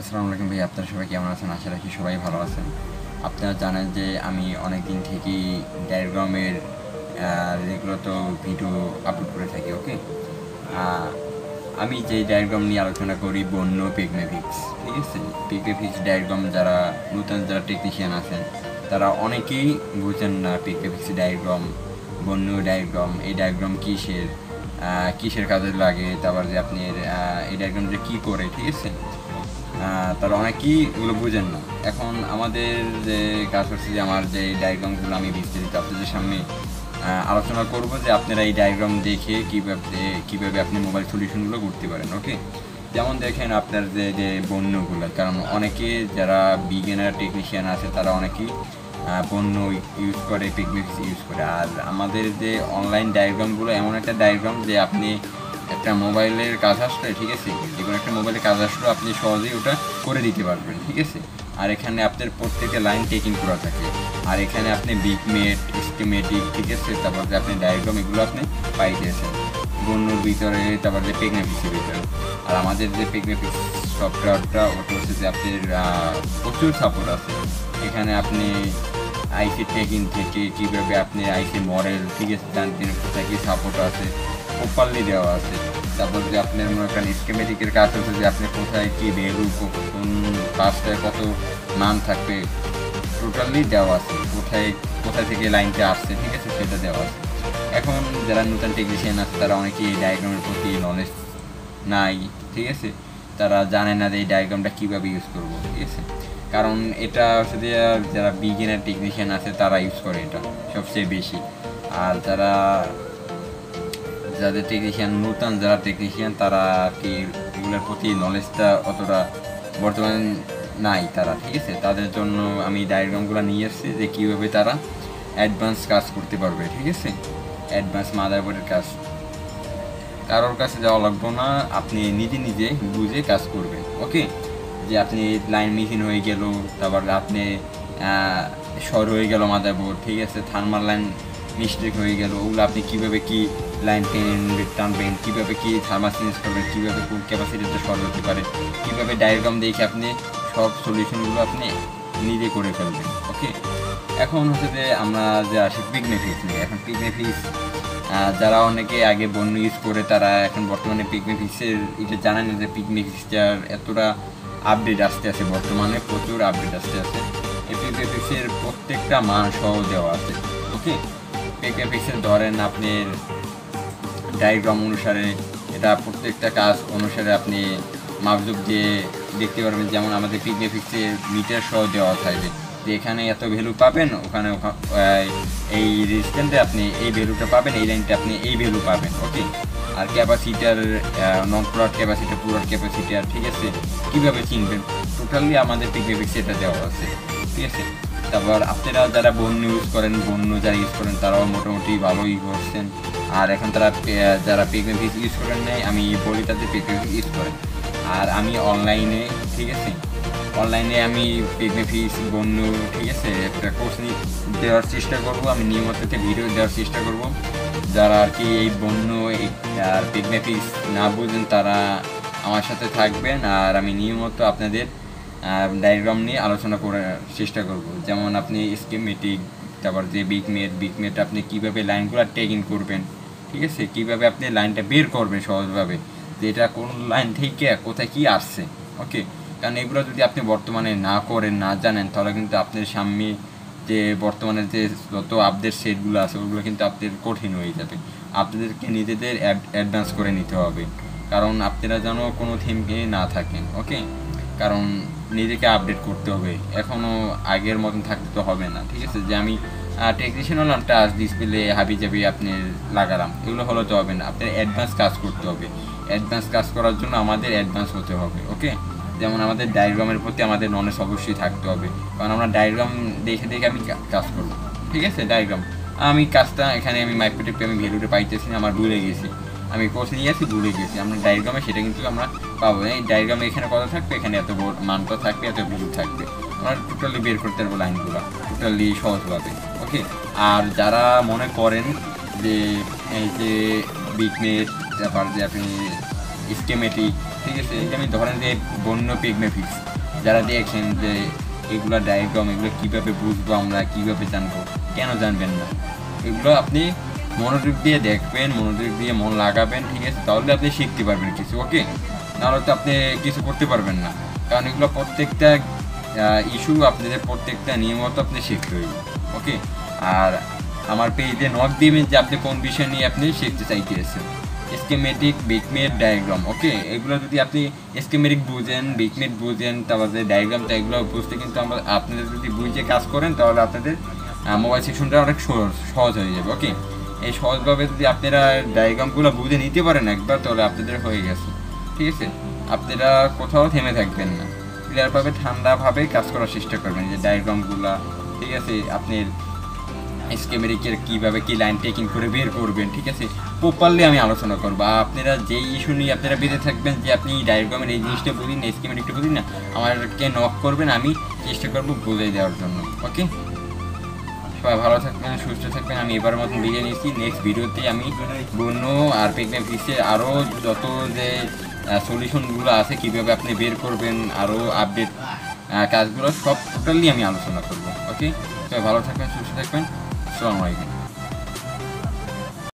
আসসালামু আলাইকুম ভাই, আপনারা সবাই কেমন আছেন? আশা রাখি সবাই ভালো আছেন। আপনারা জানেন যে আমি অনেক দিন থেকেই ডায়াগ্রামের রেগুলার ভিডিও আপলোড করে থাকি। ওকে, আমি যে ডায়াগ্রাম নিয়ে আলোচনা করি বন্য পিগমেফিক্স, ঠিক আছে? পিগমেফিক্স ডায়াগ্রাম যারা নতুন যারা টেকনিশিয়ান আছেন তারা অনেকেই বুঝেন না পিগমেফিক্স ডায়াগ্রাম, বন্য ডায়াগ্রাম, এই ডায়াগ্রাম কিসের কাজে লাগে, তারপর যে আপনি এই ডায়াগ্রাম যে কী করে, ঠিক আছে? তারা অনেকেই এগুলো বুঝেন না। এখন আমাদের যে কাজ হচ্ছে যে আমার যে ডায়াগ্রামগুলো আমি বিস্তারিত আপনাদের সামনে আলোচনা করব যে আপনারা এই ডায়াগ্রাম দেখে কীভাবে আপনি মোবাইল সলিউশনগুলো করতে পারেন। ওকে, যেমন দেখেন আপনার যে বন্যগুলো, কারণ অনেকে যারা বিগিনার টেকনিশিয়ান আছে তারা অনেকেই বন্য ইউজ করে, পিগমেফিক্স ইউজ করে। আর আমাদের যে অনলাইন ডায়াগ্রামগুলো এমন একটা ডায়াগ্রাম যে আপনি একটা মোবাইলের কাজ আসলে, ঠিক আছে, যে কোনো একটা মোবাইলের কাজ আসলেও আপনি সহজেই ওটা করে দিতে পারবেন, ঠিক আছে? আর এখানে আপনার প্রত্যেকটা লাইন টেকিং করা থাকে। আর এখানে আপনি বিগমেট, স্কিমেটিক, ঠিক আছে, তারপর যে আপনি ডায়াগ্রাম এগুলো আপনি পাইতেছেন বন্যর ভিতরে, তারপর যে পিগমেফিক্সের ভিতরে। আর আমাদের যে পিগমেফিক্স সফটওয়্যারটা ওটা হচ্ছে যে আপনার প্রচুর সাপোর্ট আছে। এখানে আপনি আইসি টেকিং থেকে কীভাবে আপনি আইসি মডেল, ঠিক আছে, জানতেন কোথায় কী সাপোর্ট আছে প্রপারলি দেওয়া আছে। তারপর যে আপনার মনে করেন স্কিমেটিকের কাজ হচ্ছে যে আপনি কোথায় কী ভ্যালু, কোন কাজটায় কত মান থাকবে টোটালি দেওয়া আছে, কোথায় থেকে লাইনটা আসছে, ঠিক আছে, সেটা দেওয়া আছে। এখন যারা নতুন টেকনিশিয়ান আছে তারা অনেকেই এই ডায়াগ্রামের প্রতি নলেজ নাই, ঠিক আছে, তারা জানে না যে এই ডায়াগ্রামটা কীভাবে ইউজ করবো, ঠিক আছে? কারণ এটা হচ্ছে যে যারা বিগিনার টেকনিশিয়ান আছে তারা ইউজ করে এটা সবচেয়ে বেশি। আর যাদের টেকনিশিয়ান নতুন যারা টেকনিশিয়ান তারা কি এগুলোর প্রতি নলেজটা অতটা বর্তমানে নাই তারা, ঠিক আছে? তাদের জন্য আমি ডায়াগ্রামগুলো নিয়ে এসেছি যে কীভাবে তারা অ্যাডভান্স কাজ করতে পারবে, ঠিক আছে? অ্যাডভান্স মাদারবোর্ডের কাজ কারোর কাছে যাওয়া লাগবে না, আপনি নিজে নিজে বুঝে কাজ করবেন। ওকে, যে আপনি লাইন মিসিং হয়ে গেল, তারপর আপনি শর্ট হয়ে গেল মাদারবোর্ড, ঠিক আছে, থার্মাল লাইন মিস্টেক হয়ে গেল, ওগুলো আপনি কীভাবে কী লাইন টানবেন, কীভাবে কী থার্মাল চেঞ্জ করবেন, কীভাবে কোন ক্যাপাসিটিতে শর্ট হতে পারে, কীভাবে ডায়াগ্রাম দেখে আপনি সব সলিউশনগুলো আপনি নিজে করে ফেলবেন। ওকে, এখন হচ্ছে যে আমরা যে আসি পিগমেফিক্স নিয়ে। এখন পিগমেফিক্স যারা অনেকে আগে বন্য ইউজ করে তারা এখন বর্তমানে পিগমেফিক্সের এটা জানে না যে পিগমেফিক্সটার এতটা আপডেট আসতে আছে, বর্তমানে প্রচুর আপডেট আসতে আছে। এই পিগমেফিক্সের প্রত্যেকটা মান সহ দেওয়া আছে। ওকে, পিগমেফিক্সের ধরেন আপনার ডায়াগ্রাম অনুসারে এটা প্রত্যেকটা কাজ অনুসারে আপনি মাপজোক দিয়ে দেখতে পারবেন। যেমন আমাদের পিগমেফিক্সের মিটার সহ দেওয়া থাকবে যে এখানে এত ভ্যালু পাবেন, ওখানে এই রেজিস্ট্যান্টে আপনি এই ভ্যালুটা পাবেন, এই লাইনটা আপনি এই ভ্যালু পাবেন। ওকে, আর ক্যাপাসিটার, নন পুরার ক্যাপাসিটার, পুরার ক্যাপাসিটার, ঠিক আছে, কীভাবে চিনবেন টোটালি আমাদের পিগমেফিক্সে এটা দেওয়া আছে, ঠিক আছে? তারপর আপনারা যারা বন্য ইউজ করেন, বন্য যারা ইউজ করেন তারাও মোটামুটি ভালোই করছেন। আর এখন যারা পিগমেফিক্স ইউজ করেন নাই, আমি বলি তাদের পিগমেফিক্স ইউজ করেন। আর আমি অনলাইনে, ঠিক আছে, অনলাইনে আমি পিগমেফিক্স বন্য, ঠিক আছে, একটা কোর্স দেওয়ার চেষ্টা করব, আমি নিয়মিত ভিডিও দেওয়ার চেষ্টা করব। যারা আর কি এই বন্য আর পিগমেফিক্স না বুঝেন তারা আমার সাথে থাকবেন, আর আমি নিয়মিত আপনাদের ডায়াগ্রাম নিয়ে আলোচনা করার চেষ্টা করব। যেমন আপনি স্কিমেটিক, তারপর যে বিগমেট আপনি কীভাবে লাইনগুলো টেকিং করবেন, ঠিক আছে, কীভাবে আপনি লাইনটা বের করবেন সহজভাবে, যে এটা কোন লাইন থেকে কোথায় কী আসছে। ওকে, কারণ এগুলো যদি আপনি বর্তমানে না করেন, না জানেন, তাহলে কিন্তু আপনার সামনে যে বর্তমানে যে যত আপডেট সেটগুলো আছে ওগুলো কিন্তু আপনাদের কঠিন হয়ে যাবে। আপনাদেরকে নিজেদের অ্যাডভান্স করে নিতে হবে, কারণ আপনারা যেন কোনো থিমকে না থাকেন। ওকে, কারণ নিজেকে আপডেট করতে হবে, এখনও আগের মতন থাকতে তো হবে না, ঠিক আছে? যে আমি টেকনিশিয়ান হলাম, টাচ ডিসপ্লে হাবি জাবি আপনি লাগালাম, এগুলো হলে তো হবে না, আপনার অ্যাডভান্স কাজ করতে হবে। অ্যাডভান্স কাজ করার জন্য আমাদের অ্যাডভান্স হতে হবে। ওকে, যেমন আমাদের ডায়াগ্রামের প্রতি আমাদের নলেজ অবশ্যই থাকতে হবে, কারণ আমরা ডায়াগ্রাম দেখে দেখে আমি কাজ করবো, ঠিক আছে? ডায়াগ্রাম আমি কাজটা এখানে আমি মাইক্রোটেপে আমি ভ্যালুটা পাইতেছি না, আমার ভুলে গেছি, আমি কোর্স নিয়ে আসি ভুলে গেছি। আমরা ডায়াগ্রামে সেটা কিন্তু আমরা পাবো, এই ডায়াগ্রামে এখানে কত থাকবে, এখানে এত মানটা থাকবে, এত ভ্যালু থাকবে, আমরা টোটালি বের করতে পারবো লাইনগুলো টোটালি সহজভাবে। ওকে, আর যারা মনে করেন যে এই যে বিগমেট, তারপর যে আপনি স্কেমেটিক, ঠিক আছে। এই যে আমি ধরেন যে বন্য পিগমেফিক্স যারা দেখছেন যে এগুলো ডায়াগ্রাম, এগুলো কীভাবে বুঝবো আমরা, কীভাবে জানবো, কেন জানবেন না, এগুলো আপনি মনোযোগ দিয়ে দেখবেন, মনোযোগ দিয়ে মন লাগাবেন, ঠিক আছে, তাহলে আপনি শিখতে পারবেন কিছু। ওকে, নাহলে তো আপনি কিছু করতে পারবেন না, কারণ এগুলো প্রত্যেকটা ইস্যু আপনাদের প্রত্যেকটা নিয়মত আপনি শিখতে হইবে। ওকে, আর আমার পেজে নক দিবেন যে আপনি কোন বিষয় নিয়ে আপনি শিখতে চাইতেছেন। স্কেমেটিক, বিকমেট, ডায়াগ্রাম, ওকে, এগুলো যদি আপনি স্কেমেটিক বুঝেন, বিকমেট বুঝেন, তারপরে ডায়াগ্রামটা এগুলো বুঝতে কিন্তু আমরা আপনাদের যদি বুঝে কাজ করেন তাহলে আপনাদের মোবাইল সেকশনটা অনেক সহজ হয়ে যাবে। ওকে, এই সহজভাবে যদি আপনারা ডায়াগ্রামগুলো বুঝে নিতে পারেন একবার, তাহলে আপনাদের হয়ে গেছে, ঠিক আছে। আপনারা কোথাও থেমে থাকবেন না, ক্লিয়ারভাবে ঠান্ডাভাবে কাজ করার চেষ্টা করবেন যে ডায়াগ্রামগুলো, ঠিক আছে। আপনি স্কেমেটিকের কীভাবে কী লাইন টেকিং করে বের করবেন, ঠিক আছে, প্রপারলি আমি আলোচনা করবো। আপনারা যেই ইস্যু নিয়ে আপনারা বেঁধে থাকবেন যে আপনি ডায়াগ্রামের এই জিনিসটা বুঝি না, স্কেমেটিকটা বুঝি না, আমাকে নক করবেন, আমি চেষ্টা করবো বুঝিয়ে দেওয়ার জন্য। ওকে, সবাই ভালো থাকবেন, সুস্থ থাকবেন। আমি এবার মতন বিদায় নিচ্ছি। নেক্সট ভিডিওতে আমি বন্য আর পিগমেফিক্সের আরও যত যে সলিউশনগুলো আছে কীভাবে আপনি বের করবেন, আরও আপডেট কাজগুলো সব টোটালি আমি আলোচনা করবো। ওকে, সবাই ভালো থাকবেন, সুস্থ থাকবেন। আসসালামু আলাইকুম।